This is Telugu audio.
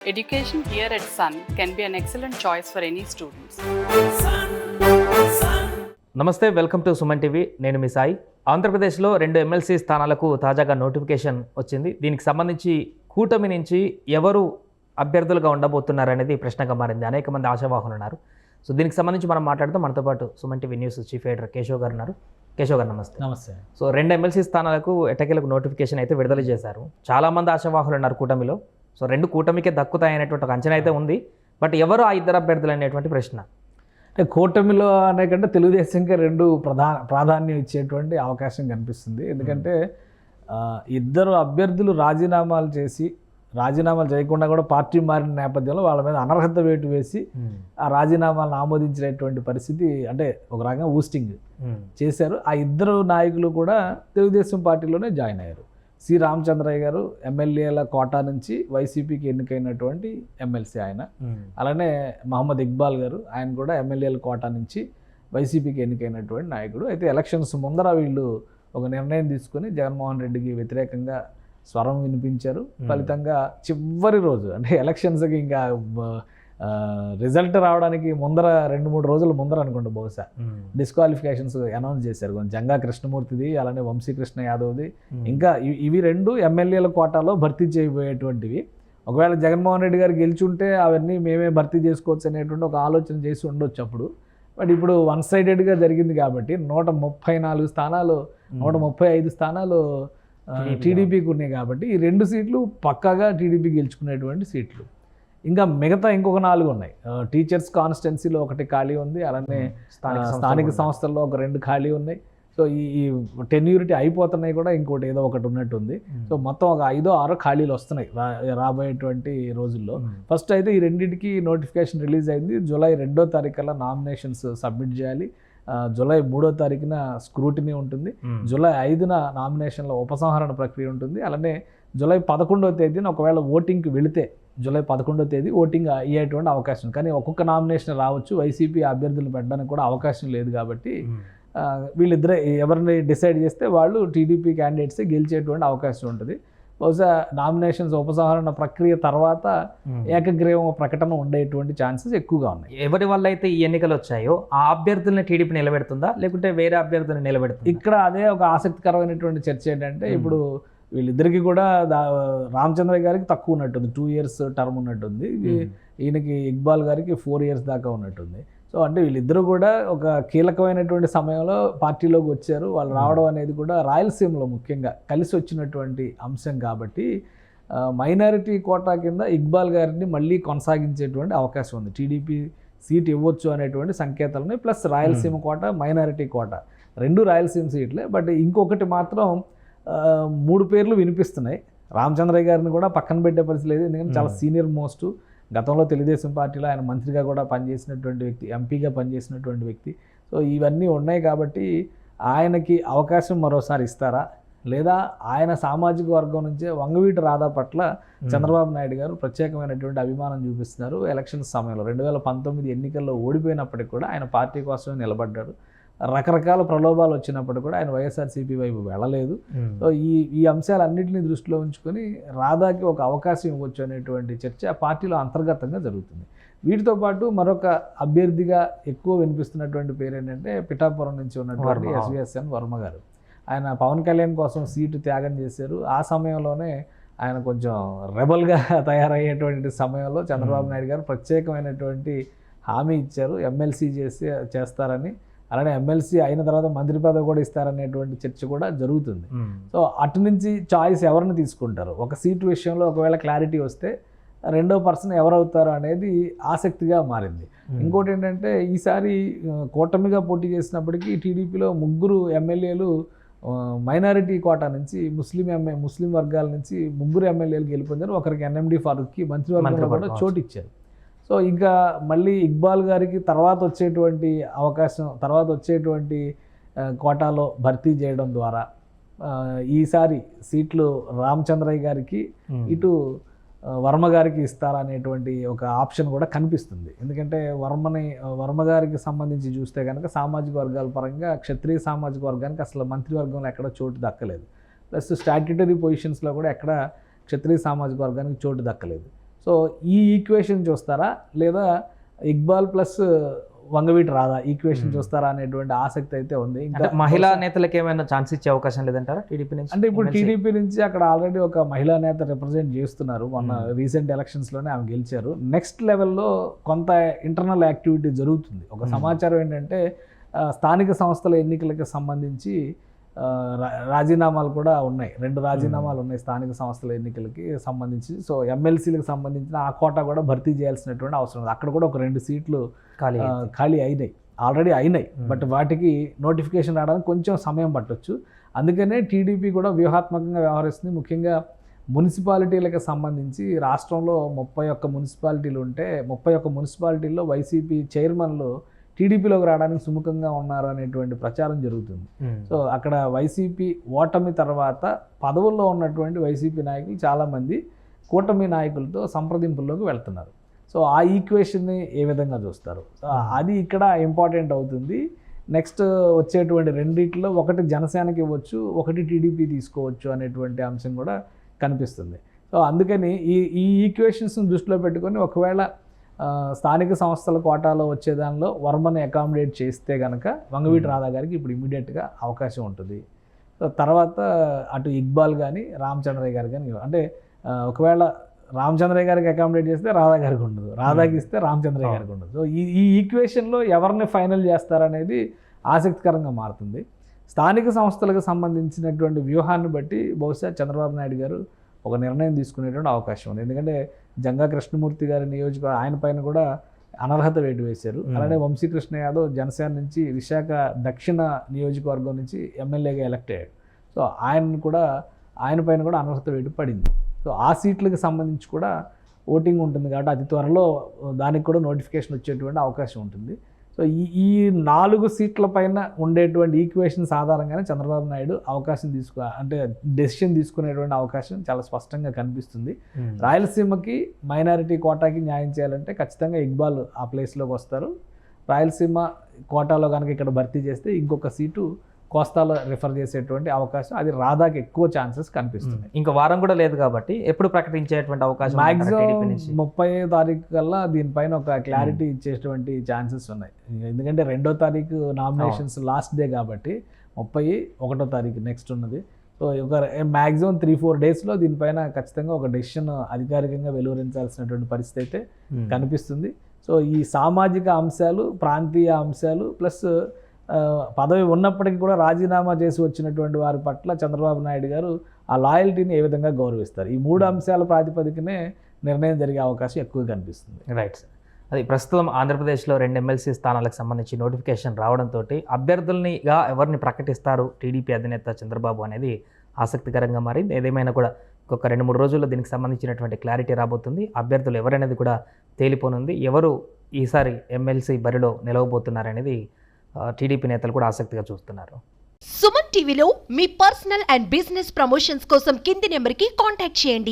Education here at Sun can be an excellent choice for any students. నమస్తే, వెల్కమ్ టు సుమన్ టీవీ. నేను మీ సాయి. ఆంధ్రప్రదేశ్లో 2 ఎమ్మెల్సీ స్థానాలకు తాజాగా నోటిఫికేషన్ వచ్చింది. దీనికి సంబంధించి కూటమి నుంచి ఎవరు అభ్యర్థులుగా ఉండబోతున్నారనేది ప్రశ్నగా మారింది. అనేక మంది ఆశావాహులు ఉన్నారు. సో దీనికి సంబంధించి మనం మాట్లాడుతూ మనతో పాటు Suman TV news chief editor Keshav గారు ఉన్నారు. కేశవ్ గారు నమస్తే. నమస్తే. సో 2 ఎమ్మెల్సీ స్థానాలకు ఎట్టకేలకు నోటిఫికేషన్ అయితే విడుదల చేశారు. చాలామంది ఆశావాహులు ఉన్నారు కూటమిలో. సో 2 కూటమికే దక్కుతాయనేటువంటి ఒక అంచనా అయితే ఉంది. బట్ ఎవరు ఆ 2 అభ్యర్థులు అనేటువంటి ప్రశ్న. అంటే కూటమిలో అనే కంటే తెలుగుదేశంకే 2 ప్రాధాన్యం ఇచ్చేటువంటి అవకాశం కనిపిస్తుంది. ఎందుకంటే ఇద్దరు అభ్యర్థులు రాజీనామాలు చేయకుండా కూడా పార్టీ మారిన నేపథ్యంలో వాళ్ళ మీద అనర్హత వేటు వేసి ఆ రాజీనామాలను ఆమోదించినటువంటి పరిస్థితి, అంటే ఒక రకంగా ఊస్టింగ్ చేశారు. ఆ ఇద్దరు నాయకులు కూడా తెలుగుదేశం పార్టీలోనే జాయిన్ అయ్యారు. సి రామచంద్రయ్య గారు ఎమ్మెల్యేల కోటా నుంచి వైసీపీకి ఎన్నికైనటువంటి ఎమ్మెల్సీ ఆయన. అలానే మహమ్మద్ ఇక్బాల్ గారు, ఆయన కూడా ఎమ్మెల్యేల కోటా నుంచి వైసీపీకి ఎన్నికైనటువంటి నాయకుడు. అయితే ఎలక్షన్స్ ముందర వీళ్ళు ఒక నిర్ణయం తీసుకొని జగన్మోహన్ రెడ్డికి వ్యతిరేకంగా స్వరం వినిపించారు. ఫలితంగా చివరి రోజు, అంటే ఎలక్షన్స్కి ఇంకా రిజల్ట్ రావడానికి ముందర 2-3 రోజుల ముందర అనుకోండి, బహుశా డిస్క్వాలిఫికేషన్స్ అనౌన్స్ చేశారు. జంగా కృష్ణమూర్తిది, అలానే వంశీకృష్ణ యాదవ్ది. ఇంకా ఇవి 2 ఎమ్మెల్యేల కోటాలో భర్తీ చేయబోయేటువంటివి. ఒకవేళ జగన్మోహన్ రెడ్డి గారు గెలిచుంటే అవన్నీ మేమే భర్తీ చేసుకోవచ్చు అనేటువంటి ఒక ఆలోచన చేసి ఉండొచ్చు అప్పుడు. బట్ ఇప్పుడు వన్ సైడెడ్గా జరిగింది కాబట్టి 134 స్థానాలు, 135 స్థానాలు టీడీపీకి ఉన్నాయి. కాబట్టి ఈ 2 సీట్లు పక్కాగా టీడీపీ గెలుచుకునేటువంటి సీట్లు. ఇంకా మిగతా ఇంకొక 4 ఉన్నాయి. టీచర్స్ కాన్స్టిట్యున్సీలో 1 ఖాళీ ఉంది. అలానే స్థానిక సంస్థల్లో ఒక 2 ఖాళీ ఉన్నాయి. సో ఈ టెన్యూరిటీ అయిపోతున్నాయి కూడా, ఇంకోటి ఏదో ఒకటి ఉన్నట్టుంది. సో మొత్తం ఒక 5-6 ఖాళీలు వస్తున్నాయి రాబోయేటువంటి రోజుల్లో. ఫస్ట్ అయితే ఈ రెండింటికి నోటిఫికేషన్ రిలీజ్ అయింది. జూలై 2వ తారీఖున నామినేషన్స్ సబ్మిట్ చేయాలి. జూలై 3వ తారీఖున స్క్రూటినీ ఉంటుంది. జూలై 5న నామినేషన్ల ఉపసంహరణ ప్రక్రియ ఉంటుంది. అలానే జూలై 11వ తేదీన ఒకవేళ ఓటింగ్కి వెళితే జూలై 11వ తేదీ ఓటింగ్ అయ్యేటువంటి అవకాశం. కానీ ఒక్కొక్క నామినేషన్ రావచ్చు. వైసీపీ అభ్యర్థులు పెట్టడానికి కూడా అవకాశం లేదు. కాబట్టి వీళ్ళిద్దరే ఎవరిని డిసైడ్ చేస్తే వాళ్ళు టీడీపీ క్యాండిడేట్సే గెలిచేటువంటి అవకాశం ఉంటుంది. బహుశా నామినేషన్స్ ఉపసంహరణ ప్రక్రియ తర్వాత ఏకగ్రీవం ప్రకటన ఉండేటువంటి ఛాన్సెస్ ఎక్కువగా ఉన్నాయి. ఎవరి వల్ల అయితే ఈ ఎన్నికలు వచ్చాయో ఆ అభ్యర్థుల్ని టీడీపీ నిలబెడుతుందా, లేకుంటే వేరే అభ్యర్థులను నిలబెడుతుందా? ఇక్కడ అదే ఒక ఆసక్తికరమైనటువంటి చర్చ ఏంటంటే, ఇప్పుడు వీళ్ళిద్దరికీ కూడా రామచంద్రయ్య గారికి తక్కువ ఉన్నట్టుంది, 2 years టర్మ్ ఉన్నట్టుంది. ఈయనకి ఇక్బాల్ గారికి 4 years దాకా ఉన్నట్టుంది. సో అంటే వీళ్ళిద్దరూ కూడా ఒక కీలకమైనటువంటి సమయంలో పార్టీలోకి వచ్చారు. వాళ్ళు రావడం అనేది కూడా రాయలసీమలో ముఖ్యంగా కలిసి వచ్చినటువంటి అంశం. కాబట్టి మైనారిటీ కోటా కింద ఇక్బాల్ గారిని మళ్ళీ కొనసాగించేటువంటి అవకాశం ఉంది. టీడీపీ సీట్ ఇవ్వచ్చు అనేటువంటి సంకేతాలని, plus Rayalaseema quota, minority quota 2 Rayalaseema సీట్లే. బట్ ఇంకొకటి మాత్రం 3 పేర్లు వినిపిస్తున్నాయి. రామచంద్రయ్య గారిని కూడా పక్కన పెట్టే పరిస్థితి లేదు. ఎందుకంటే చాలా సీనియర్ మోస్ట్, గతంలో తెలుగుదేశం పార్టీలో ఆయన మంత్రిగా కూడా పనిచేసినటువంటి వ్యక్తి, ఎంపీగా పనిచేసినటువంటి వ్యక్తి. సో ఇవన్నీ ఉన్నాయి. కాబట్టి ఆయనకి అవకాశం మరోసారి ఇస్తారా, లేదా ఆయన సామాజిక వర్గం నుంచే వంగవీటి రాధా పట్ల చంద్రబాబు నాయుడు గారు ప్రత్యేకమైనటువంటి అభిమానం చూపిస్తున్నారు. ఎలక్షన్స్ సమయంలో 2019 ఎన్నికల్లో ఓడిపోయినప్పటికీ కూడా ఆయన పార్టీ కోసమే నిలబడ్డారు. రకరకాల ప్రలోభాలు వచ్చినప్పుడు కూడా ఆయన వైఎస్ఆర్సీపీ వైపు వెళ్ళలేదు. సో ఈ అంశాలన్నింటినీ దృష్టిలో ఉంచుకొని రాధాకి ఒక అవకాశం ఇవ్వచ్చు అనేటువంటి చర్చ పార్టీలో అంతర్గతంగా జరుగుతుంది. వీటితో పాటు మరొక అభ్యర్థిగా ఎక్కువ వినిపిస్తున్నటువంటి పేరు ఏంటంటే, పిఠాపురం నుంచి ఉన్నటువంటి ఎస్విఎస్ఎన్ వర్మ గారు. ఆయన పవన్ కళ్యాణ్ కోసం సీటు త్యాగం చేశారు. ఆ సమయంలోనే ఆయన కొంచెం రెబల్గా తయారయ్యేటువంటి సమయంలో చంద్రబాబు నాయుడు గారు ప్రత్యేకమైనటువంటి హామీ ఇచ్చారు, ఎమ్మెల్సీ చేస్తారని. అలానే ఎమ్మెల్సీ అయిన తర్వాత మంత్రి పదవి కూడా ఇస్తారనేటువంటి చర్చ కూడా జరుగుతుంది. సో అటు నుంచి చాయిస్ ఎవరిని తీసుకుంటారు, ఒక సీటు విషయంలో ఒకవేళ క్లారిటీ వస్తే 2వ పర్సన్ ఎవరవుతారు అనేది ఆసక్తిగా మారింది. ఇంకోటి ఏంటంటే, ఈసారి కూటమిగా పోటీ చేసినప్పటికీ టీడీపీలో 3 ఎమ్మెల్యేలు మైనారిటీ కోటా నుంచి, ముస్లిం వర్గాల నుంచి 3 ఎమ్మెల్యేలు గెలుపొందారు. ఒకరికి ఎన్ఎండి ఫారూక్కి మంత్రివర్గంలో కూడా చోటు ఇచ్చారు. సో ఇంకా మళ్ళీ ఇక్బాల్ గారికి తర్వాత వచ్చేటువంటి కోటాలో భర్తీ చేయడం ద్వారా ఈసారి సీట్లు రామచంద్రయ్య గారికి, ఇటు వర్మ గారికి ఇస్తారనేటువంటి ఒక ఆప్షన్ కూడా కనిపిస్తుంది. ఎందుకంటే వర్మ గారికి సంబంధించి చూస్తే కనుక సామాజిక వర్గాల పరంగా క్షత్రియ సామాజిక వర్గానికి అసలు మంత్రివర్గంలో ఎక్కడ చోటు దక్కలేదు. ప్లస్ స్టాట్యుటరీ పొజిషన్స్లో కూడా ఎక్కడ క్షత్రియ సామాజిక వర్గానికి చోటు దక్కలేదు. సో ఈ ఈక్వేషన్ చూస్తారా లేదా ఇక్బాల్ ప్లస్ వంగవీటి రాధా ఈక్వేషన్ చూస్తారా అనేటువంటి ఆసక్తి అయితే ఉంది. అంటే మహిళా నేతలకు ఏమైనా ఛాన్స్ ఇచ్చే అవకాశం లేదంటారా టీడీపీ నుంచి? అంటే ఇప్పుడు టీడీపీ నుంచి అక్కడ ఆల్రెడీ ఒక మహిళా నేత రిప్రజెంట్ చేస్తున్నారు. మొన్న రీసెంట్ ఎలక్షన్స్లోనే ఆమె గెలిచారు. నెక్స్ట్ లెవెల్లో కొంత ఇంటర్నల్ యాక్టివిటీ జరుగుతుంది. ఒక సమాచారం ఏంటంటే స్థానిక సంస్థల ఎన్నికలకు సంబంధించి రాజీనామాలు కూడా ఉన్నాయి. 2 రాజీనామాలు ఉన్నాయి స్థానిక సంస్థల ఎన్నికలకి సంబంధించి. సో ఎమ్మెల్సీలకు సంబంధించిన ఆ కోటా కూడా భర్తీ చేయాల్సినటువంటి అవసరం ఉంది. అక్కడ కూడా ఒక 2 సీట్లు ఖాళీ అయినాయి, ఆల్రెడీ అయినాయి. బట్ వాటికి నోటిఫికేషన్ రావడానికి కొంచెం సమయం పట్టొచ్చు. అందుకనే టీడీపీ కూడా వ్యూహాత్మకంగా వ్యవహరిస్తుంది. ముఖ్యంగా మున్సిపాలిటీలకు సంబంధించి రాష్ట్రంలో 31 మున్సిపాలిటీలు ఉంటే 31 మున్సిపాలిటీల్లో వైసీపీ చైర్మన్లు టీడీపీలోకి రావడానికి సుముఖంగా ఉన్నారు అనేటువంటి ప్రచారం జరుగుతుంది. సో అక్కడ వైసీపీ ఓటమి తర్వాత పదవుల్లో ఉన్నటువంటి వైసీపీ నాయకులు చాలామంది కూటమి నాయకులతో సంప్రదింపుల్లోకి వెళ్తున్నారు. సో ఆ ఈక్వేషన్ని ఏ విధంగా చూస్తారు? సో అది ఇక్కడ ఇంపార్టెంట్ అవుతుంది. నెక్స్ట్ వచ్చేటువంటి రెండిట్లో ఒకటి జనసేనకి ఇవ్వచ్చు, ఒకటి టీడీపీ తీసుకోవచ్చు అనేటువంటి అంశం కూడా కనిపిస్తుంది. సో అందుకని ఈ ఈక్వేషన్స్ని దృష్టిలో పెట్టుకొని ఒకవేళ స్థానిక సంస్థల కోటాలో వచ్చే దానిలో వర్మని అకామిడేట్ చేస్తే కనుక వంగవీటి రాధా గారికి ఇప్పుడు ఇమీడియట్గా అవకాశం ఉంటుంది. సో తర్వాత అటు ఇక్బాల్ కానీ రామచంద్రయ్య గారు కానీ, అంటే ఒకవేళ రామచంద్రయ్య గారికి అకామిడేట్ చేస్తే రాధా గారికి ఉండదు, రాధాకి ఇస్తే రామచంద్రయ్య గారికి ఉండదు. సో ఈ ఈక్వేషన్లో ఎవరిని ఫైనల్ చేస్తారనేది ఆసక్తికరంగా మారుతుంది. స్థానిక సంస్థలకు సంబంధించినటువంటి వ్యూహాన్ని బట్టి బహుశా చంద్రబాబు నాయుడు గారు ఒక నిర్ణయం తీసుకునేటువంటి అవకాశం ఉంది. ఎందుకంటే జంగా కృష్ణమూర్తి గారి నియోజకవర్గం ఆయన పైన కూడా అనర్హత వేటు వేశారు. అలానే వంశీకృష్ణ యాదవ్ జనసేన నుంచి విశాఖ దక్షిణ నియోజకవర్గం నుంచి ఎమ్మెల్యేగా ఎలక్ట్ అయ్యాడు. సో ఆయన పైన కూడా అనర్హత వేటు పడింది. సో ఆ సీట్లకు సంబంధించి కూడా ఓటింగ్ ఉంటుంది కాబట్టి అతి త్వరలో దానికి కూడా నోటిఫికేషన్ వచ్చేటువంటి అవకాశం ఉంటుంది. సో ఈ 4 సీట్ల పైన ఉండేటువంటి ఈక్వేషన్స్ ఆధారంగానే చంద్రబాబు నాయుడు డెసిషన్ తీసుకునేటువంటి అవకాశం చాలా స్పష్టంగా కనిపిస్తుంది. రాయలసీమకి మైనారిటీ కోటాకి న్యాయం చేయాలంటే ఖచ్చితంగా ఇక్బాల్ ఆ ప్లేస్లోకి వస్తారు. రాయలసీమ కోటాలో కనుక ఇక్కడ భర్తీ చేస్తే ఇంకొక సీటు కోస్తాలో రిఫర్ చేసేటువంటి అవకాశం, అది రాధాకి ఎక్కువ ఛాన్సెస్ కనిపిస్తుంది. ఇంకా వారం కూడా లేదు కాబట్టి ఎప్పుడు ప్రకటించేటువంటి అవకాశం? మ్యాక్సిమం 30వ తారీఖు కల్లా దీనిపైన ఒక క్లారిటీ ఇచ్చేటువంటి ఛాన్సెస్ ఉన్నాయి. ఎందుకంటే 2వ తారీఖు నామినేషన్స్ లాస్ట్ డే కాబట్టి 31వ తారీఖు నెక్స్ట్ ఉన్నది. సో ఒక మ్యాక్సిమం 3-4 డేస్లో దీనిపైన ఖచ్చితంగా ఒక డెసిషన్ అధికారికంగా వెలువరించాల్సినటువంటి పరిస్థితి అయితే కనిపిస్తుంది. సో ఈ సామాజిక అంశాలు, ప్రాంతీయ అంశాలు ప్లస్ పదవి ఉన్నప్పటికీ కూడా రాజీనామా చేసి వచ్చినటువంటి వారి పట్ల చంద్రబాబు నాయుడు గారు ఆ లాయల్టీని ఏ విధంగా గౌరవిస్తారు, ఈ 3 అంశాల ప్రాతిపదికనే నిర్ణయం జరిగే అవకాశం ఎక్కువ కనిపిస్తుంది. Right sir. అది ప్రస్తుతం ఆంధ్రప్రదేశ్లో 2 ఎమ్మెల్సీ స్థానాలకు సంబంధించి నోటిఫికేషన్ రావడంతో అభ్యర్థులనిగా ఎవరిని ప్రకటిస్తారు టీడీపీ అధినేత చంద్రబాబు అనేది ఆసక్తికరంగా మారింది. ఏదేమైనా కూడా ఒక 2-3 రోజుల్లో దీనికి సంబంధించినటువంటి క్లారిటీ రాబోతుంది. అభ్యర్థులు ఎవరనేది కూడా తేలిపోనుంది. ఎవరు ఈసారి ఎమ్మెల్సీ బరిలో నిలవబోతున్నారనేది టీడీపీ నేతలు కూడా ఆసక్తిగా చూస్తున్నారు. సుమన్ టీవీలో మీ పర్సనల్ అండ్ బిజినెస్ ప్రమోషన్స్ కోసం కింది నెంబర్కి కాంటాక్ట్ చేయండి.